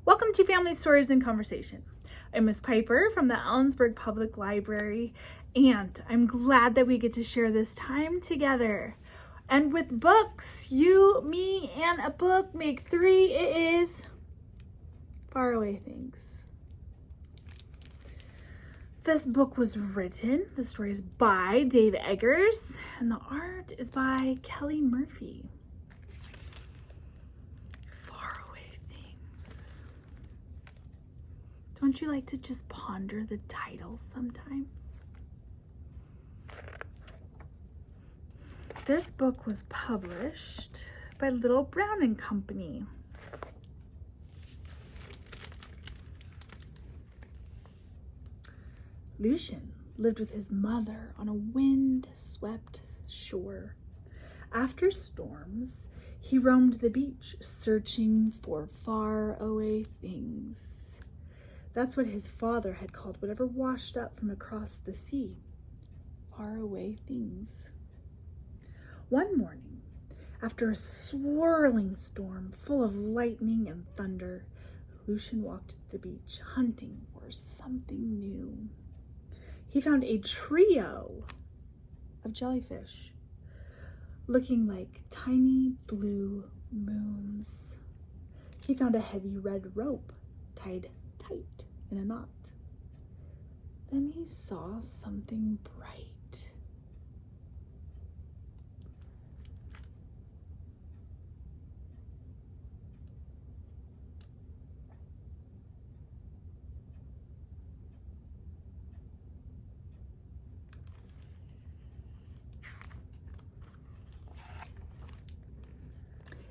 Welcome to Family Stories and Conversation. I'm Miss Piper from the Ellensburg Public Library, and I'm glad that we get to share this time together. And with books, you, me, and a book make three. It is Faraway Things. This book was written, the story is by Dave Eggers, and the art is by Kelly Murphy. Don't you like to just ponder the title sometimes? This book was published by Little Brown and Company. Lucian lived with his mother on a wind-swept shore. After storms, he roamed the beach, searching for faraway things. That's what his father had called whatever washed up from across the sea. Faraway things. One morning, after a swirling storm full of lightning and thunder, Lucian walked to the beach, hunting for something new. He found a trio of jellyfish, looking like tiny blue moons. He found a heavy red rope tied tight in a knot. Then he saw something bright.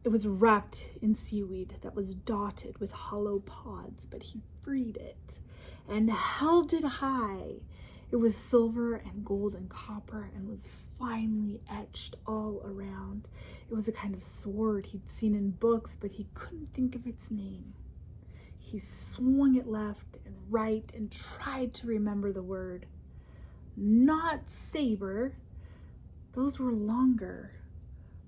It was wrapped in seaweed that was dotted with hollow pods, but he freed it and held it high. It was silver and gold and copper and was finely etched all around. It was a kind of sword he'd seen in books, but he couldn't think of its name. He swung it left and right and tried to remember the word. Not saber. Those were longer.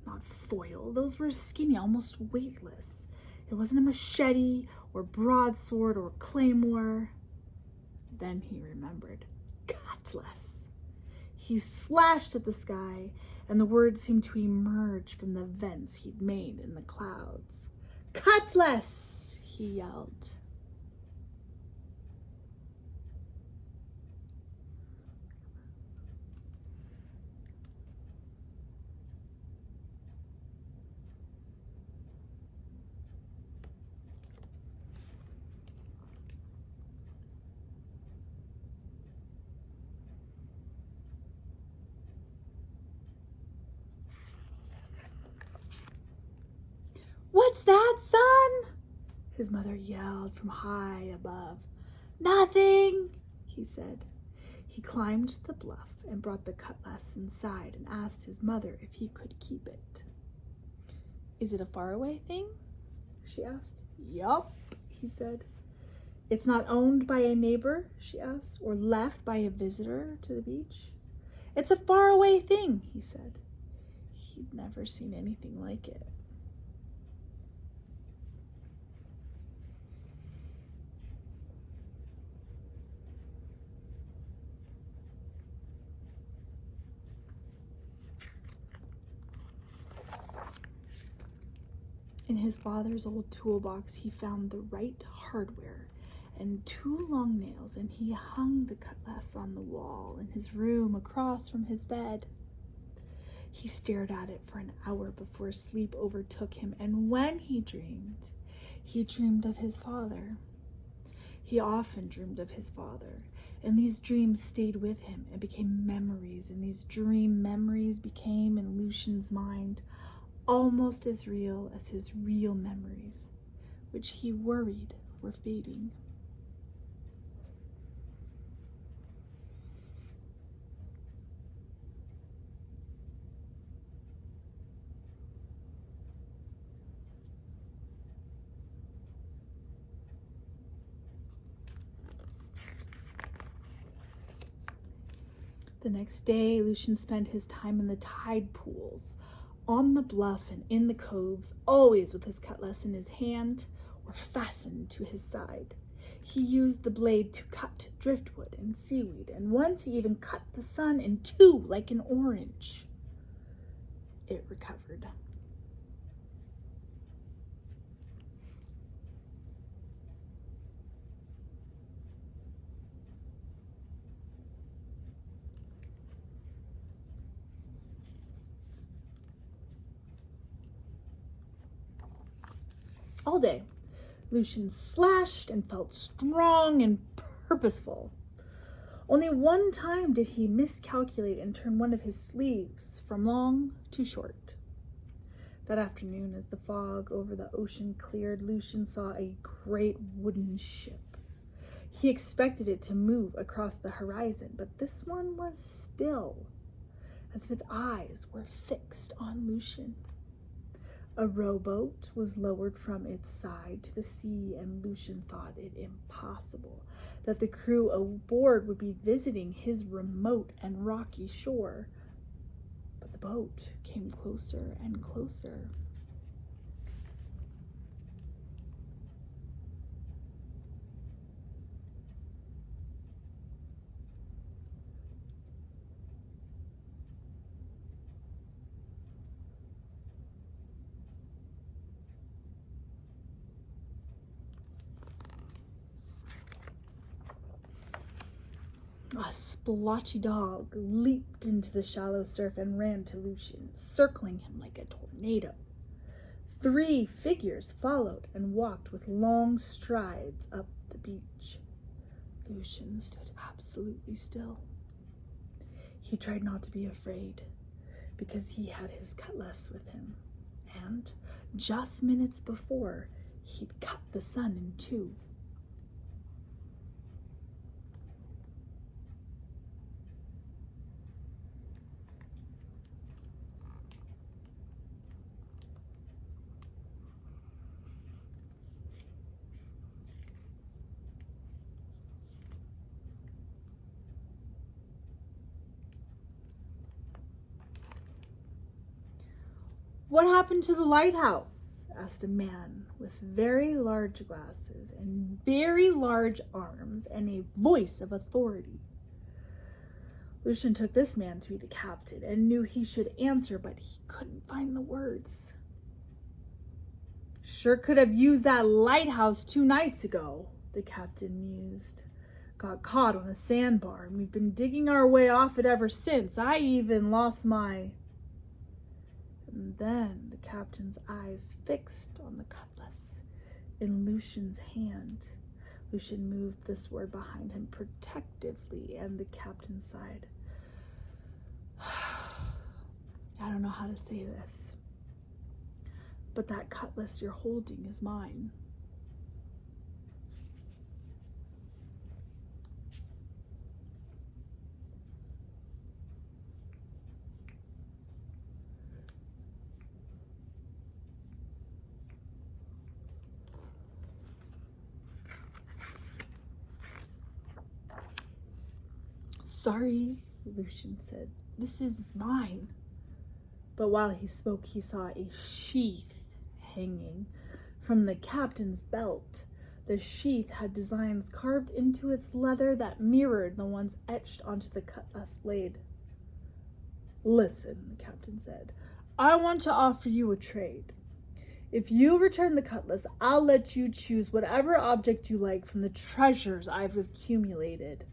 Not foil, those were skinny, almost weightless. It wasn't a machete or broadsword or claymore. Then he remembered. Cutlass. He slashed at the sky, and the word seemed to emerge from the vents he'd made in the clouds. Cutlass, he yelled. What's that, son? His mother yelled from high above. Nothing, he said. He climbed the bluff and brought the cutlass inside and asked his mother if he could keep it. Is it a faraway thing? She asked. Yup, he said. It's not owned by a neighbor, she asked, or left by a visitor to the beach? It's a faraway thing, he said. He'd never seen anything like it. In his father's old toolbox, he found the right hardware and 2 long nails, and he hung the cutlass on the wall in his room across from his bed. He stared at it for an hour before sleep overtook him, and when he dreamed of his father. He often dreamed of his father, and these dreams stayed with him and became memories, and these dream memories became in Lucian's mind almost as real as his real memories, which he worried were fading. The next day, Lucian spent his time in the tide pools, on the bluff and in the coves, always with his cutlass in his hand, or were fastened to his side. He used the blade to cut driftwood and seaweed, and once he even cut the sun in two like an orange. It recovered. All day, Lucian slashed and felt strong and purposeful. Only one time did he miscalculate and turn one of his sleeves from long to short. That afternoon, as the fog over the ocean cleared, Lucian saw a great wooden ship. He expected it to move across the horizon, but this one was still, as if its eyes were fixed on Lucian. A rowboat was lowered from its side to the sea, and Lucian thought it impossible that the crew aboard would be visiting his remote and rocky shore. But the boat came closer and closer. A splotchy dog leaped into the shallow surf and ran to Lucian, circling him like a tornado. 3 figures followed and walked with long strides up the beach. Lucian stood absolutely still. He tried not to be afraid, because he had his cutlass with him, and just minutes before, he'd cut the sun in 2. "What happened to the lighthouse?" asked a man with very large glasses and very large arms and a voice of authority. Lucian took this man to be the captain and knew he should answer, but he couldn't find the words. "Sure could have used that lighthouse 2 nights ago," the captain mused. "Got caught on a sandbar, and we've been digging our way off it ever since. I even lost my..." And then the captain's eyes fixed on the cutlass in Lucian's hand. Lucian moved the sword behind him protectively, and the captain sighed. "I don't know how to say this, but that cutlass you're holding is mine." "Sorry," Lucian said. "This is mine." But while he spoke, he saw a sheath hanging from the captain's belt. The sheath had designs carved into its leather that mirrored the ones etched onto the cutlass blade. "Listen," the captain said. "I want to offer you a trade. If you return the cutlass, I'll let you choose whatever object you like from the treasures I've accumulated.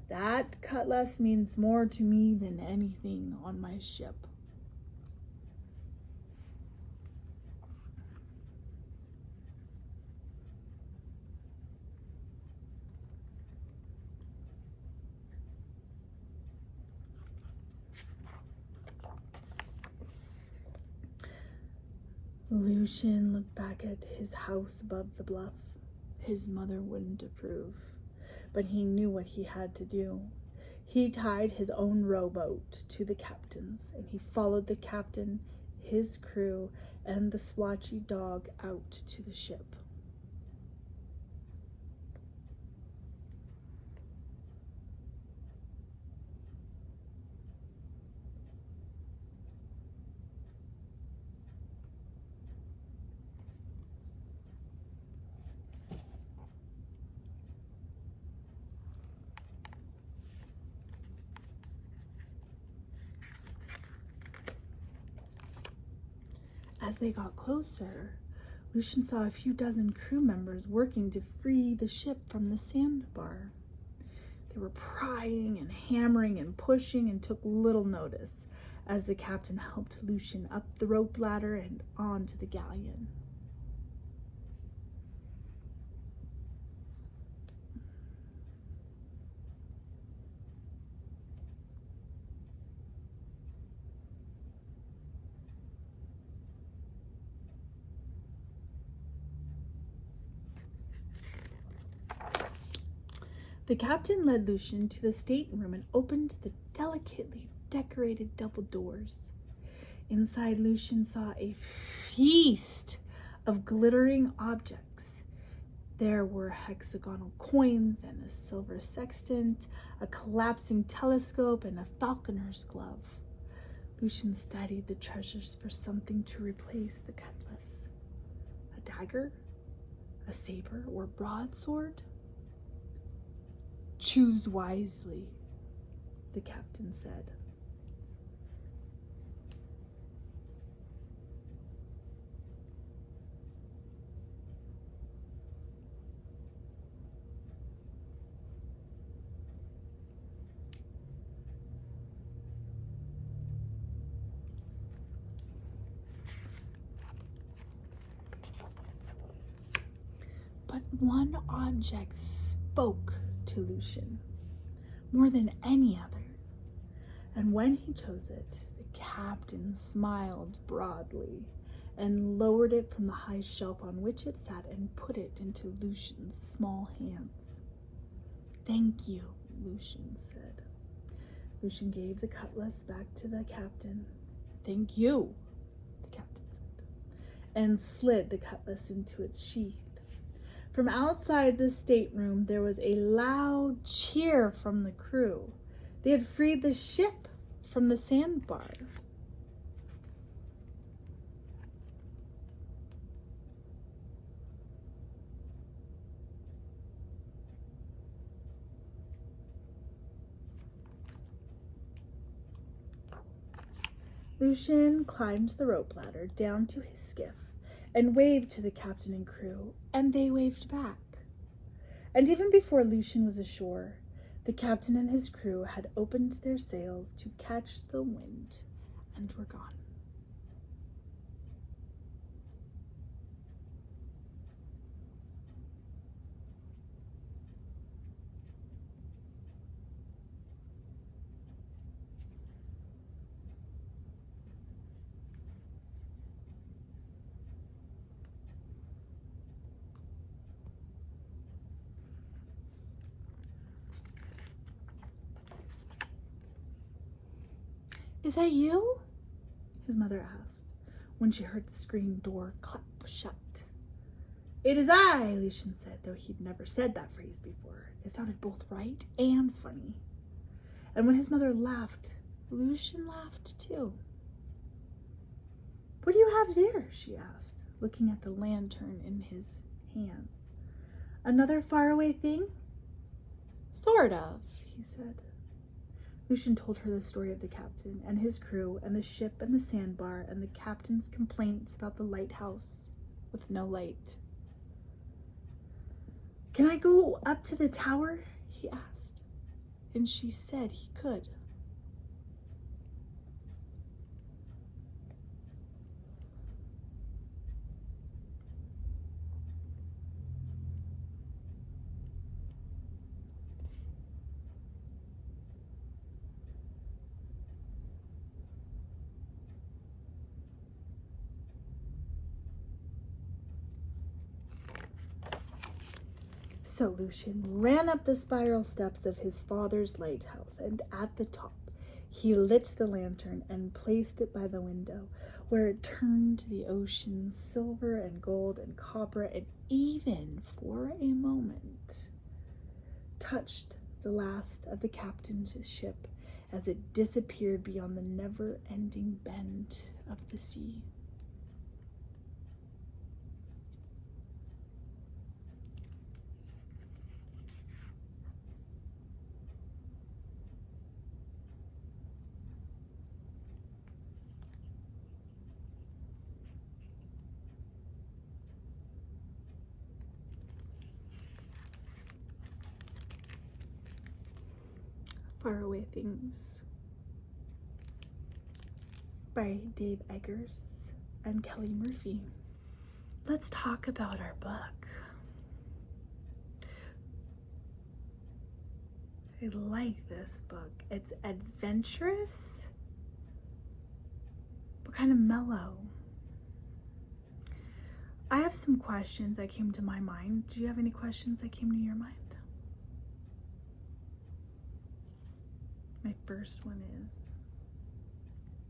That cutlass means more to me than anything on my ship." Lucian looked back at his house above the bluff. His mother wouldn't approve, but he knew what he had to do. He tied his own rowboat to the captain's, and he followed the captain, his crew, and the splotchy dog out to the ship. As they got closer, Lucian saw a few dozen crew members working to free the ship from the sandbar. They were prying and hammering and pushing and took little notice as the captain helped Lucian up the rope ladder and onto the galleon. The captain led Lucian to the stateroom and opened the delicately decorated double doors. Inside, Lucian saw a feast of glittering objects. There were hexagonal coins and a silver sextant, a collapsing telescope, and a falconer's glove. Lucian studied the treasures for something to replace the cutlass. A dagger? A saber or broadsword? "Choose wisely," the captain said. But one object spoke to Lucian more than any other, and when he chose it, the captain smiled broadly and lowered it from the high shelf on which it sat and put it into Lucian's small hands. "Thank you," Lucian said. Lucian gave the cutlass back to the captain. "Thank you," the captain said, and slid the cutlass into its sheath. From outside the stateroom, there was a loud cheer from the crew. They had freed the ship from the sandbar. Lucian climbed the rope ladder down to his skiff and waved to the captain and crew, and they waved back. And even before Lucian was ashore, the captain and his crew had opened their sails to catch the wind and were gone. "Is that you?" his mother asked, when she heard the screen door clap shut. "It is I," Lucian said, though he'd never said that phrase before. It sounded both right and funny. And when his mother laughed, Lucian laughed too. "What do you have there?" she asked, looking at the lantern in his hands. "Another faraway thing?" "Sort of," he said. Lucian told her the story of the captain and his crew and the ship and the sandbar and the captain's complaints about the lighthouse with no light. "Can I go up to the tower?" he asked, and she said he could. So Lucian ran up the spiral steps of his father's lighthouse, and at the top he lit the lantern and placed it by the window, where it turned to the ocean silver and gold and copper, and even for a moment touched the last of the captain's ship as it disappeared beyond the never-ending bend of the sea. Faraway Things by Dave Eggers and Kelly Murphy. Let's talk about our book. I like this book. It's adventurous, but kind of mellow. I have some questions that came to my mind. Do you have any questions that came to your mind? My first one is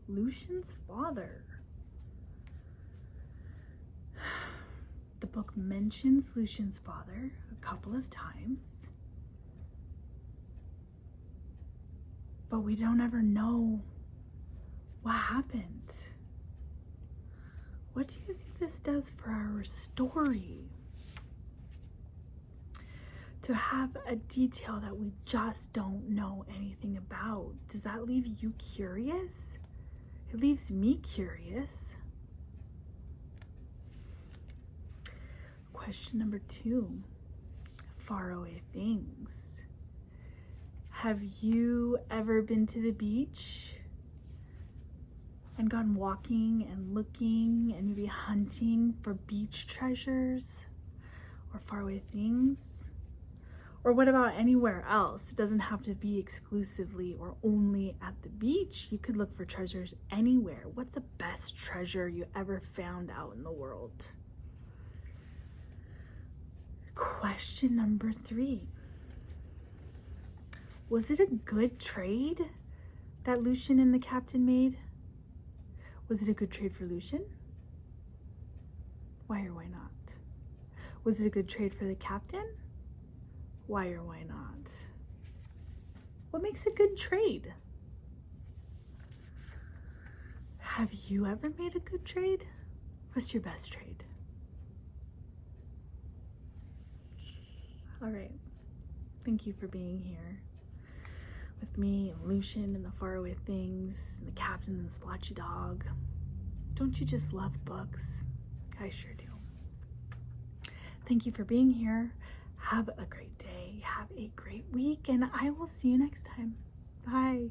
Lucian's father. The book mentions Lucian's father a couple of times, but we don't ever know what happened. What do you think this does for our story? To have a detail that we just don't know anything about, does that leave you curious? It leaves me curious. Question number 2, Faraway Things. Have you ever been to the beach and gone walking and looking and maybe hunting for beach treasures or faraway things? Or what about anywhere else? It doesn't have to be exclusively or only at the beach. You could look for treasures anywhere. What's the best treasure you ever found out in the world? Question number 3. Was it a good trade that Lucian and the captain made? Was it a good trade for Lucian? Why or why not? Was it a good trade for the captain? Why or why not? What makes a good trade? Have you ever made a good trade? What's your best trade? All right. Thank you for being here with me and Lucian and the Faraway Things and the captain and the splotchy dog. Don't you just love books? I sure do. Thank you for being here. Have a great day. Have a great week, and I will see you next time. Bye.